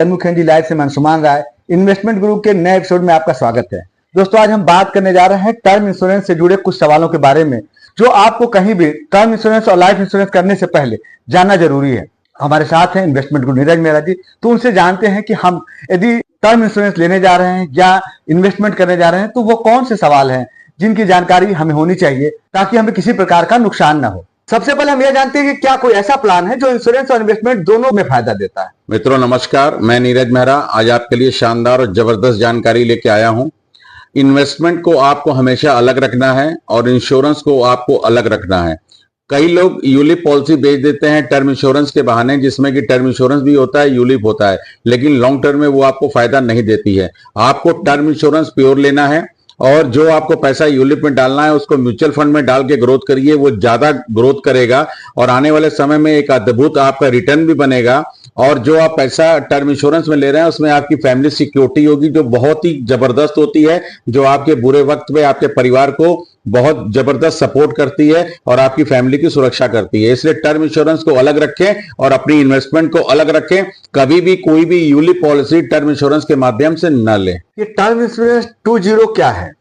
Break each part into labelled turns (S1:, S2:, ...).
S1: Mukherjee live से मैं अंशुमान राय, investment गुरु के नए एपिसोड में आपका स्वागत है। दोस्तों, आज हम बात करने जा रहे हैं टर्म इंश्योरेंस से जुड़े कुछ सवालों के बारे में जो आपको कहीं भी टर्म इंश्योरेंस और लाइफ इंश्योरेंस करने से पहले जानना जरूरी है। हमारे साथ हैं इन्वेस्टमेंट गुरु नीरज मेहरा जी। तो उनसे जानते हैं कि हम यदि टर्म इंश्योरेंस लेने जा रहे हैं या इन्वेस्टमेंट करने जा रहे हैं तो वो कौन से सवाल हैं जिनकी जानकारी हमें होनी चाहिए ताकि हमें किसी प्रकार का नुकसान न हो। सबसे पहले हम यह जानते हैं कि क्या कोई ऐसा प्लान है जो इंश्योरेंस और इन्वेस्टमेंट दोनों में फायदा देता है।
S2: मित्रों नमस्कार, मैं नीरज मेहरा आज आपके लिए शानदार और जबरदस्त जानकारी लेके आया हूं। इन्वेस्टमेंट को आपको हमेशा अलग रखना है और इंश्योरेंस को आपको अलग रखना है। कई लोग यूलिप पॉलिसी बेच देते हैं टर्म इंश्योरेंस के बहाने, जिसमें कि टर्म इंश्योरेंस भी होता है, यूलिप होता है, लेकिन लॉन्ग टर्म में वो आपको फायदा नहीं देती है। आपको टर्म इंश्योरेंस प्योर लेना है और जो आपको पैसा यूलिप में डालना है उसको म्यूचुअल फंड में डाल के ग्रोथ करिए, वो ज्यादा ग्रोथ करेगा और आने वाले समय में एक अद्भुत आपका रिटर्न भी बनेगा। और जो आप पैसा टर्म इंश्योरेंस में ले रहे हैं उसमें आपकी फैमिली सिक्योरिटी होगी जो बहुत ही जबरदस्त होती है, जो आपके बुरे वक्त में आपके परिवार को बहुत जबरदस्त सपोर्ट करती है और आपकी फैमिली की सुरक्षा करती है। इसलिए टर्म इंश्योरेंस को अलग रखें और अपनी इन्वेस्टमेंट को अलग रखें। कभी भी कोई भी यूलिप पॉलिसी टर्म इंश्योरेंस के माध्यम से न लें।
S1: ये टर्म इंश्योरेंस 20 क्या है?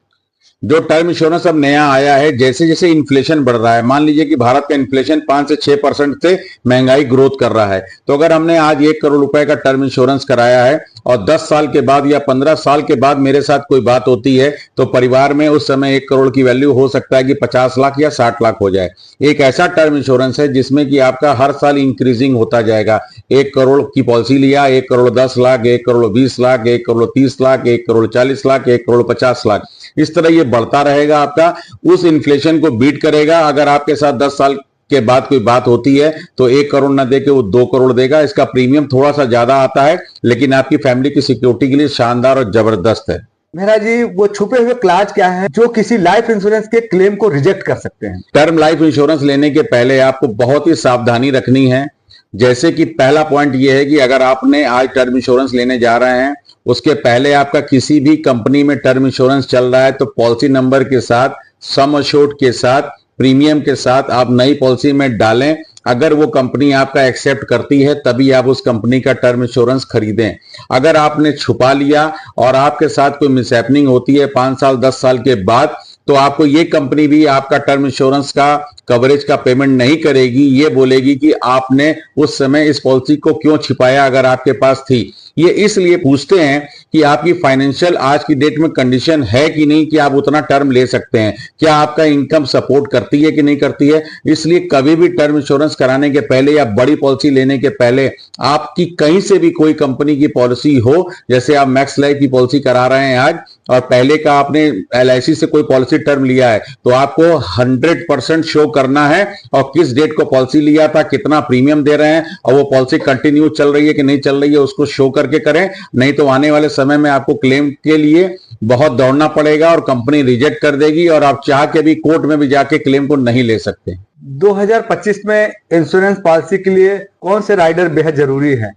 S2: जो टर्म इंश्योरेंस अब नया आया है, जैसे जैसे इन्फ्लेशन बढ़ रहा है, मान लीजिए कि भारत का इन्फ्लेशन 5 से 6% से महंगाई ग्रोथ कर रहा है, तो अगर हमने आज 1 करोड़ रुपए का टर्म इंश्योरेंस कराया है और 10 साल के बाद या 15 साल के बाद मेरे साथ कोई बात होती है तो परिवार में उस समय 1 करोड़ की वैल्यू हो सकता है कि 50 लाख या 60 लाख हो जाए। एक ऐसा टर्म इंश्योरेंस है जिसमें कि आपका हर साल इंक्रीजिंग होता जाएगा। 1 करोड़ की पॉलिसी लिया, 1 करोड़ 10 लाख, 1 करोड़ 20 लाख, 1 करोड़ 30 लाख, 1 करोड़ 40 लाख, 1 करोड़ 50 लाख, इस तरह ये बढ़ता रहेगा, आपका उस इन्फ्लेशन को बीट करेगा। अगर आपके साथ 10 साल के बाद कोई बात होती है तो 1 करोड़ ना देके वो 2 करोड़ देगा। इसका प्रीमियम थोड़ा सा ज्यादा आता है लेकिन आपकी फैमिली की सिक्योरिटी के लिए शानदार और जबरदस्त है।
S1: मेहरा जी, वो छुपे हुए क्लाज क्या है जो किसी लाइफ इंश्योरेंस के क्लेम को रिजेक्ट कर सकते हैं?
S2: टर्म लाइफ इंश्योरेंस लेने के पहले आपको बहुत ही सावधानी रखनी है। जैसे कि पहला पॉइंट ये है कि अगर आपने आज टर्म इंश्योरेंस लेने जा रहे हैं, उसके पहले आपका किसी भी कंपनी में टर्म इंश्योरेंस चल रहा है तो पॉलिसी नंबर के साथ, सम अश्योर्ड के साथ, प्रीमियम के साथ आप नई पॉलिसी में डालें। अगर वो कंपनी आपका एक्सेप्ट करती है तभी आप उस कंपनी का टर्म इंश्योरेंस खरीदें। अगर आपने छुपा लिया और आपके साथ कोई मिसहैपनिंग होती है 5 साल 10 साल के बाद, तो आपको ये कंपनी भी आपका टर्म इंश्योरेंस का कवरेज का पेमेंट नहीं करेगी। ये बोलेगी कि आपने उस समय इस पॉलिसी को क्यों छिपाया अगर आपके पास थी। ये इसलिए पूछते हैं कि आपकी फाइनेंशियल आज की डेट में कंडीशन है कि नहीं कि आप उतना टर्म ले सकते हैं, क्या आपका इनकम सपोर्ट करती है कि नहीं करती है। इसलिए कभी भी टर्म इंश्योरेंस कराने के पहले या बड़ी पॉलिसी लेने के पहले आपकी कहीं से भी कोई कंपनी की पॉलिसी हो, जैसे आप मैक्स लाइफ की पॉलिसी करा रहे हैं आज और पहले का आपने LIC से कोई पॉलिसी टर्म लिया है, तो आपको 100% शो करना है और किस डेट को पॉलिसी लिया था, कितना प्रीमियम दे रहे हैं और वो पॉलिसी कंटिन्यू चल रही है कि नहीं चल रही है, उसको शो करके करें। नहीं तो आने वाले समय में आपको क्लेम के लिए बहुत दौड़ना पड़ेगा और कंपनी रिजेक्ट कर देगी और आप चाह के भी कोर्ट में भी जाके क्लेम को नहीं ले सकते।
S1: 2025 में इंश्योरेंस पॉलिसी के लिए कौन से राइडर बेहद जरूरी है?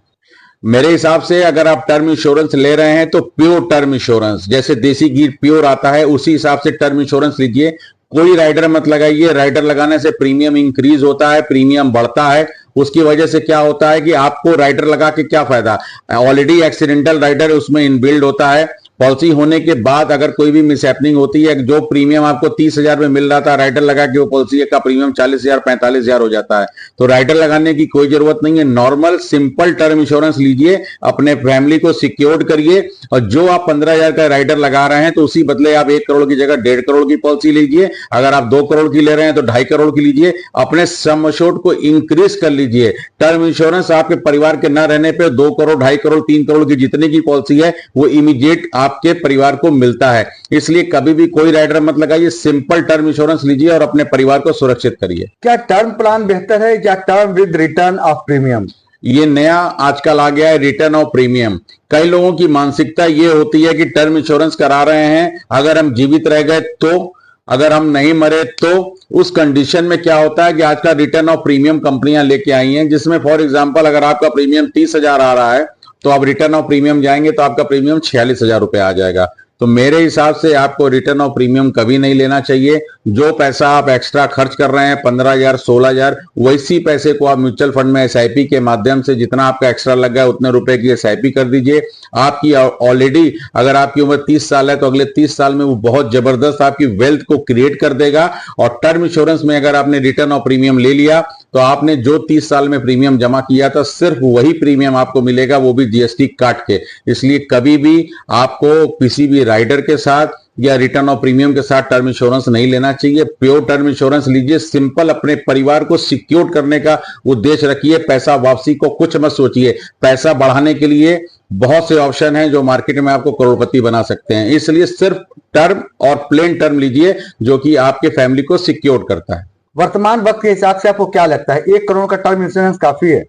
S2: मेरे हिसाब से अगर आप टर्म इंश्योरेंस ले रहे हैं तो प्योर टर्म इंश्योरेंस, जैसे देसी घी प्योर आता है उसी हिसाब से टर्म इंश्योरेंस लीजिए। कोई राइडर मत लगाइए। राइडर लगाने से प्रीमियम इंक्रीज होता है, प्रीमियम बढ़ता है। उसकी वजह से क्या होता है कि आपको राइडर लगा के क्या फायदा, ऑलरेडी एक्सीडेंटल राइडर उसमें इनबिल्ड होता है। पॉलिसी होने के बाद अगर कोई भी मिसहैपनिंग होती है, जो प्रीमियम आपको 30,000 में मिल रहा था, राइडर लगा के वो पॉलिसी का प्रीमियम 40,000 45,000 हो जाता है। तो राइडर लगाने की कोई जरूरत नहीं है। नॉर्मल सिंपल टर्म इंश्योरेंस लीजिए, अपने फैमिली को सिक्योर्ड करिए और जो आप 15,000 का राइडर लगा रहे हैं तो उसी बदले आप 1 करोड़ की जगह 1.5 करोड़ की पॉलिसी लीजिए। अगर आप 2 करोड़ की ले रहे हैं तो 2.5 करोड़ की लीजिए। अपने सम अश्योर्ड को इंक्रीज कर लीजिए। टर्म इंश्योरेंस आपके परिवार के न रहने पर 2 करोड़ 2.5 करोड़ 3 करोड़ की जितने की पॉलिसी है वो इमीडिएट आपके परिवार को मिलता है। इसलिए कभी भी कोई राइडर मत लगाइए, सिंपल टर्म इंश्योरेंस लीजिए और अपने परिवार को सुरक्षित करिए।
S1: क्या टर्म प्लान बेहतर है या term with return of premium?
S2: ये नया आजकल आ गया है, रिटर्न ऑफ प्रीमियम। कई लोगों की मानसिकता ये होती है कि टर्म इंश्योरेंस करा रहे हैं, अगर हम जीवित रह गए तो, अगर हम नहीं मरे तो। उस कंडीशन में क्या होता है कि आज का रिटर्न ऑफ प्रीमियम कंपनियां लेके आई हैं, जिसमें फॉर एग्जांपल अगर आपका प्रीमियम 30,000 आ रहा है तो आप रिटर्न ऑफ प्रीमियम जाएंगे तो आपका प्रीमियम 46,000 रुपए आ जाएगा। तो मेरे हिसाब से आपको रिटर्न ऑफ प्रीमियम कभी नहीं लेना चाहिए। जो पैसा आप एक्स्ट्रा खर्च कर रहे हैं 15,000 16,000, वैसी पैसे को आप म्यूचुअल फंड में एसआईपी के माध्यम से जितना आपका एक्स्ट्रा लग गया उतने रुपए की एसआईपी कर दीजिए। आपकी ऑलरेडी अगर आपकी उम्र 30 साल है तो अगले 30 साल में वो बहुत जबरदस्त आपकी वेल्थ को क्रिएट कर देगा। और टर्म इंश्योरेंस में अगर आपने रिटर्न ऑफ प्रीमियम ले लिया तो आपने जो 30 साल में प्रीमियम जमा किया था सिर्फ वही प्रीमियम आपको मिलेगा, वो भी जीएसटी काट के। इसलिए कभी भी आपको किसी भी राइडर के साथ या रिटर्न ऑफ प्रीमियम के साथ टर्म इंश्योरेंस नहीं लेना चाहिए। प्योर टर्म इंश्योरेंस लीजिए, सिंपल अपने परिवार को सिक्योर करने का उद्देश्य रखिए। पैसा वापसी को कुछ मत सोचिए। पैसा बढ़ाने के लिए बहुत से ऑप्शन हैं जो मार्केट में आपको करोड़पति बना सकते हैं, इसलिए सिर्फ टर्म और प्लेन टर्म लीजिए जो कि आपके फैमिली को सिक्योर करता है।
S1: वर्तमान वक्त के हिसाब से आपको क्या लगता है 1 करोड़ का टर्म इंश्योरेंस काफी है?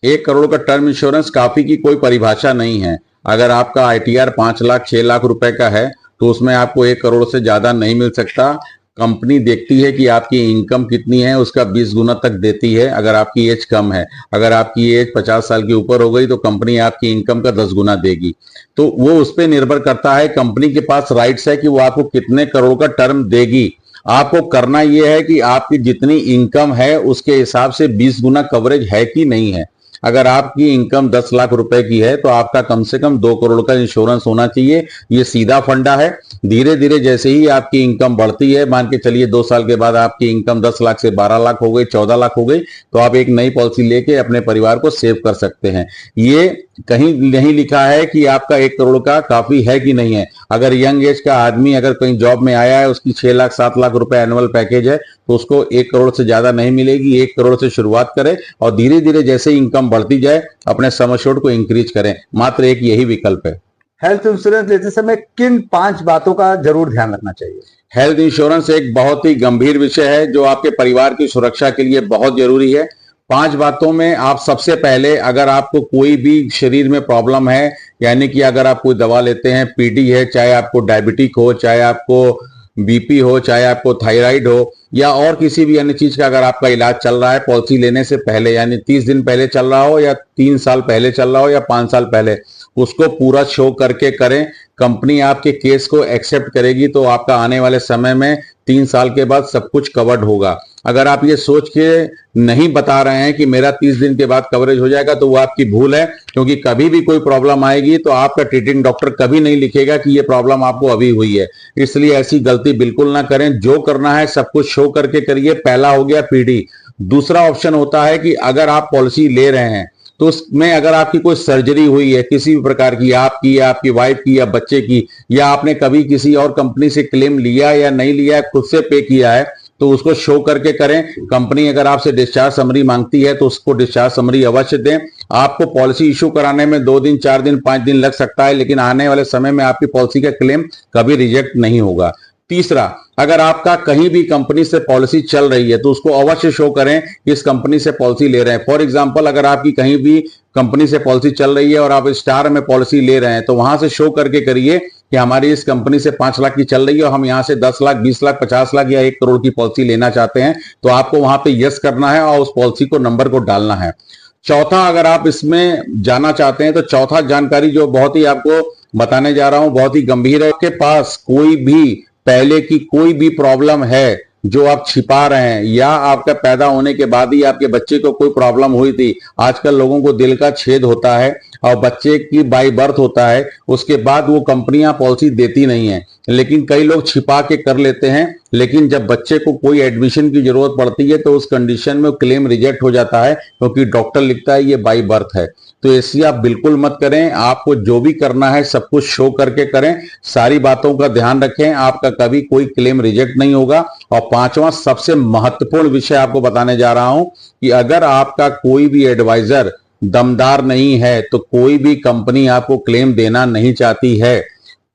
S2: 1 करोड़ का टर्म इंश्योरेंस काफी की कोई परिभाषा नहीं है। अगर आपका आईटीआर 5 लाख 6 लाख रुपए का है तो उसमें आपको 1 करोड़ से ज्यादा नहीं मिल सकता। कंपनी देखती है कि आपकी इनकम कितनी है, उसका 20 गुना तक देती है अगर आपकी एज कम है। अगर आपकी एज 50 साल के ऊपर हो गई तो कंपनी आपकी इनकम का 10 गुना देगी। तो वो उस पर निर्भर करता है, कंपनी के पास राइट्स है कि वो आपको कितने करोड़ का टर्म देगी। आपको करना यह है कि आपकी जितनी इनकम है उसके हिसाब से 20 गुना कवरेज है कि नहीं है। अगर आपकी इनकम 10 लाख रुपए की है तो आपका कम से कम 2 करोड़ का इंश्योरेंस होना चाहिए। ये सीधा फंडा है। धीरे धीरे जैसे ही आपकी इनकम बढ़ती है, मान के चलिए 2 साल के बाद आपकी इनकम 10 लाख से 12 लाख हो गई, 14 लाख हो गई, तो आप एक नई पॉलिसी लेके अपने परिवार को सेव कर सकते हैं। ये कहीं नहीं लिखा है कि आपका 1 करोड़ का काफी है कि नहीं है। अगर यंग एज का आदमी अगर कहीं जॉब में आया है, उसकी 6 लाख 7 लाख रुपए एनुअल पैकेज है, तो उसको 1 करोड़ से ज्यादा नहीं मिलेगी। 1 करोड़ से शुरुआत करें और धीरे धीरे जैसे इनकम बढ़ती जाए अपने सम एश्योर्ड को इंक्रीज करें। मात्र एक यही विकल्प है।
S1: हेल्थ इंश्योरेंस लेते समय किन 5 बातों का जरूर ध्यान रखना चाहिए?
S2: हेल्थ इंश्योरेंस एक बहुत ही गंभीर विषय है जो आपके परिवार की सुरक्षा के लिए बहुत जरूरी है। 5 बातों में आप सबसे पहले, अगर आपको कोई भी शरीर में प्रॉब्लम है, यानी कि अगर आप कोई दवा लेते हैं, पीडी है, चाहे आपको डायबिटिक हो, चाहे आपको बीपी हो, चाहे आपको थायराइड हो, या और किसी भी अन्य चीज का अगर आपका इलाज चल रहा है पॉलिसी लेने से पहले, यानी 30 दिन पहले चल रहा हो या 3 साल पहले चल रहा हो या 5 साल पहले, उसको पूरा शो करके करें। कंपनी आपके केस को एक्सेप्ट करेगी तो आपका आने वाले समय में 3 साल के बाद सब कुछ कवर्ड होगा। अगर आप ये सोच के नहीं बता रहे हैं कि मेरा 30 दिन के बाद कवरेज हो जाएगा तो वो आपकी भूल है, क्योंकि कभी भी कोई प्रॉब्लम आएगी तो आपका ट्रीटिंग डॉक्टर कभी नहीं लिखेगा कि ये प्रॉब्लम आपको अभी हुई है। इसलिए ऐसी गलती बिल्कुल ना करें। जो करना है सब कुछ शो करके करिए। पहला हो गया पीडी। दूसरा ऑप्शन होता है कि अगर आप पॉलिसी ले रहे हैं तो उसमें अगर आपकी कोई सर्जरी हुई है किसी भी प्रकार की, आपकी या आपकी वाइफ की या बच्चे की, या आपने कभी किसी और कंपनी से क्लेम लिया या नहीं लिया, खुद से पे किया है, तो उसको शो करके करें। कंपनी अगर आपसे डिस्चार्ज समरी मांगती है तो उसको डिस्चार्ज समरी अवश्य दें। आपको पॉलिसी इशू कराने में 2 दिन 4 दिन 5 दिन लग सकता है, लेकिन आने वाले समय में आपकी पॉलिसी का क्लेम कभी रिजेक्ट नहीं होगा। तीसरा, अगर आपका कहीं भी कंपनी से पॉलिसी चल रही है तो उसको अवश्य शो करें कि इस कंपनी से पॉलिसी ले रहे हैं। फॉर एग्जांपल, अगर आपकी कहीं भी कंपनी से पॉलिसी चल रही है और आप स्टार में पॉलिसी ले रहे हैं तो वहां से शो करके करिए कि हमारी इस कंपनी से 5 लाख की चल रही है और हम यहां से 10 लाख 20 लाख 50 लाख या 1 करोड़ की पॉलिसी लेना चाहते हैं। तो आपको वहां पे यस करना है और उस पॉलिसी को नंबर को डालना है। चौथा, अगर आप इसमें जाना चाहते हैं तो चौथा जानकारी जो बहुत ही आपको बताने जा रहा हूं बहुत ही गंभीर है। आपके पास कोई भी पहले की कोई भी प्रॉब्लम है जो आप छिपा रहे हैं, या आपका पैदा होने के बाद ही आपके बच्चे को कोई प्रॉब्लम हुई थी। आजकल लोगों को दिल का छेद होता है और बच्चे की बाई बर्थ होता है, उसके बाद वो कंपनियां पॉलिसी देती नहीं है, लेकिन कई लोग छिपा के कर लेते हैं। लेकिन जब बच्चे को कोई एडमिशन की जरूरत पड़ती है तो उस कंडीशन में क्लेम रिजेक्ट हो जाता है, क्योंकि डॉक्टर लिखता है ये बाई बर्थ है। तो ऐसी आप बिल्कुल मत करें। आपको जो भी करना है सब कुछ शो करके करें। सारी बातों का ध्यान रखें, आपका कभी कोई क्लेम रिजेक्ट नहीं होगा। और 5वां सबसे महत्वपूर्ण विषय आपको बताने जा रहा हूं कि अगर आपका कोई भी एडवाइजर दमदार नहीं है तो कोई भी कंपनी आपको क्लेम देना नहीं चाहती है।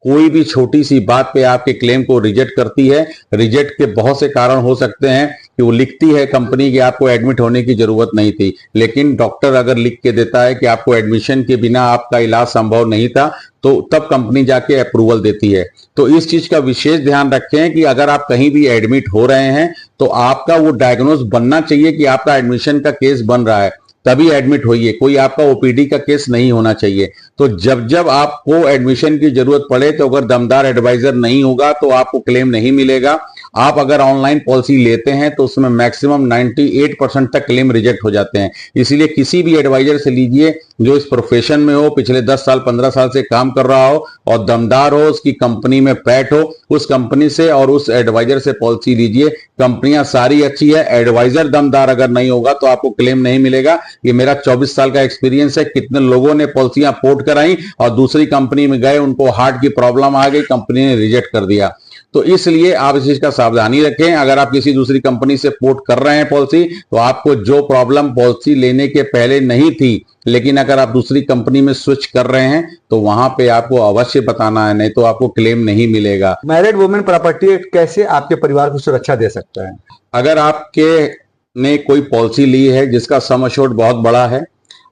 S2: कोई भी छोटी सी बात पे आपके क्लेम को रिजेक्ट करती है। रिजेक्ट के बहुत से कारण हो सकते हैं कि वो लिखती है कंपनी कि आपको एडमिट होने की जरूरत नहीं थी, लेकिन डॉक्टर अगर लिख के देता है कि आपको एडमिशन के बिना आपका इलाज संभव नहीं था तो तब कंपनी जाके अप्रूवल देती है। तो इस चीज का विशेष ध्यान रखें कि अगर आप कहीं भी एडमिट हो रहे हैं तो आपका वो डायग्नोज बनना चाहिए कि आपका एडमिशन का केस बन रहा है। तभी एडमिट होइए, कोई आपका ओपीडी का केस नहीं होना चाहिए। तो जब जब आपको एडमिशन की जरूरत पड़े तो अगर दमदार एडवाइजर नहीं होगा तो आपको क्लेम नहीं मिलेगा। आप अगर ऑनलाइन पॉलिसी लेते हैं तो उसमें मैक्सिमम 98% तक क्लेम रिजेक्ट हो जाते हैं। इसीलिए किसी भी एडवाइजर से लीजिए जो इस प्रोफेशन में हो, पिछले 10 साल 15 साल से काम कर रहा हो और दमदार हो, उसकी कंपनी में पैठ हो, उस कंपनी से और उस एडवाइजर से पॉलिसी लीजिए। कंपनियां सारी अच्छी है, एडवाइजर दमदार अगर नहीं होगा तो आपको क्लेम नहीं मिलेगा। ये मेरा 24 साल का एक्सपीरियंस है। कितने लोगों ने पॉलिसियां पोर्ट कराई और दूसरी कंपनी में गए, उनको हार्ट की प्रॉब्लम आ गई, कंपनी ने रिजेक्ट कर दिया। तो इसलिए आप इस चीज का सावधानी रखें। अगर आप किसी दूसरी कंपनी से पोर्ट कर रहे हैं पॉलिसी, तो आपको जो प्रॉब्लम पॉलिसी लेने के पहले नहीं थी, लेकिन अगर आप दूसरी कंपनी में स्विच कर रहे हैं तो वहां पे आपको अवश्य बताना है, नहीं तो आपको क्लेम नहीं मिलेगा।
S1: मैरिड वुमेन प्रॉपर्टी एक्ट कैसे आपके परिवार को सुरक्षा दे सकता है?
S2: अगर आपके ने कोई पॉलिसी ली है जिसका सम एश्योर्ड बहुत बड़ा है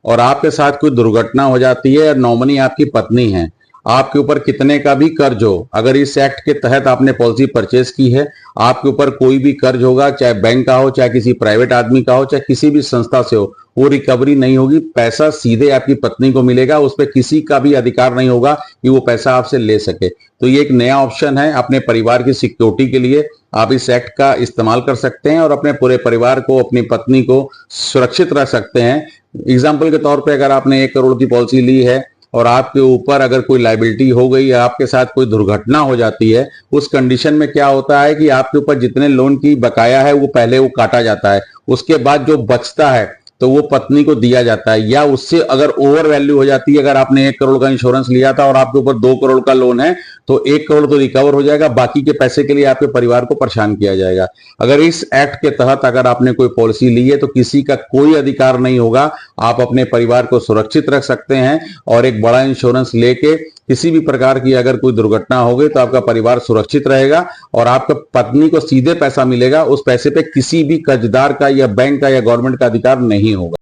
S2: और आपके साथ कोई दुर्घटना हो जाती है और नॉमिनी आपकी पत्नी है, आपके ऊपर कितने का भी कर्ज हो, अगर इस एक्ट के तहत आपने पॉलिसी परचेज की है, आपके ऊपर कोई भी कर्ज होगा, चाहे बैंक का हो, चाहे किसी प्राइवेट आदमी का हो, चाहे किसी भी संस्था से हो, वो रिकवरी नहीं होगी। पैसा सीधे आपकी पत्नी को मिलेगा, उस पर किसी का भी अधिकार नहीं होगा कि वो पैसा आपसे ले सके। तो ये एक नया ऑप्शन है अपने परिवार की सिक्योरिटी के लिए। आप इस एक्ट का इस्तेमाल कर सकते हैं और अपने पूरे परिवार को, अपनी पत्नी को सुरक्षित रख सकते हैं। एग्जाम्पल के तौर पर अगर आपने 1 करोड़ की पॉलिसी ली है और आपके ऊपर अगर कोई लायबिलिटी हो गई या आपके साथ कोई दुर्घटना हो जाती है, उस कंडीशन में क्या होता है कि आपके ऊपर जितने लोन की बकाया है वो पहले वो काटा जाता है, उसके बाद जो बचता है तो वो पत्नी को दिया जाता है, या उससे अगर ओवर वैल्यू हो जाती है। अगर आपने 1 करोड़ का इंश्योरेंस लिया था और आपके ऊपर 2 करोड़ का लोन है तो 1 करोड़ तो रिकवर हो जाएगा, बाकी के पैसे के लिए आपके परिवार को परेशान किया जाएगा। अगर इस एक्ट के तहत अगर आपने कोई पॉलिसी ली है तो किसी का कोई अधिकार नहीं होगा, आप अपने परिवार को सुरक्षित रख सकते हैं और एक बड़ा इंश्योरेंस लेके किसी भी प्रकार की अगर कोई दुर्घटना हो गई तो आपका परिवार सुरक्षित रहेगा और आपका पत्नी को सीधे पैसा मिलेगा। उस पैसे पे किसी भी कर्जदार का या बैंक का या गवर्नमेंट का अधिकार नहीं होगा।